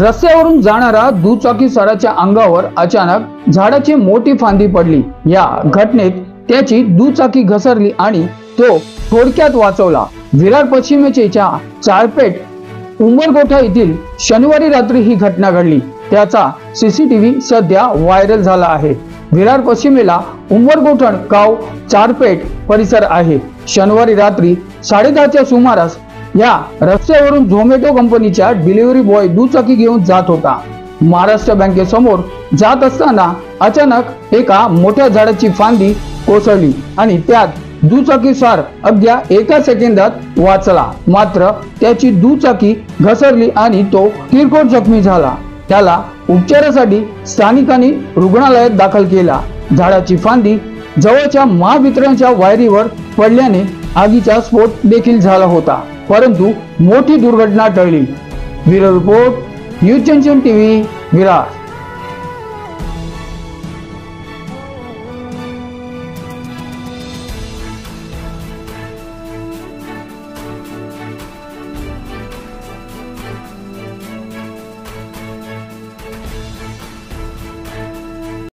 रस्त्यावरून जाणारा दुचाकी स्वाराच्या अंगावर अचानक झाडाची मोठी फांदी पडली। या घटनेत त्याची दुचाकी घसरली आणि तो थोडक्यात वाचवला। विरार पश्चिमेच्या चारपेठ उमरगोठा येथील शनिवारी रात्री ही घटना घडली। त्याचा सीसीटीव्ही सध्या व्हायरल झाला आहे। विरार पश्चिमेला उमरगोठण गाव चारपेठ परिसर आहे। शनिवारी रात्री 10:30च्या सुमारास या रस्त्यावरून झोमॅटो कंपनीच्या डिलिव्हरी बॉय दुचाकी घेऊन जात होता। महाराष्ट्र बँकेसमोर जात असताना अचानक एका मोठ्या झाडाची फांदी कोसळली आणि त्यात दुचाकी स्वार अवघ्या एका सेकंदात वाचला। मात्र त्याची दुचाकी घसरली आणि तो किरकोळ जखमी झाला। त्याला उपचारासाठी स्थानिकांनी रुग्णालयात दाखल केला। झाडाची फांदी जवळच्या महावितरणच्या वायरीवर पडल्याने आगीचा स्फोट देखील झाला होता, परंतु मोठी दुर्घटना टळली। Bureau report, news junction TV, Virar.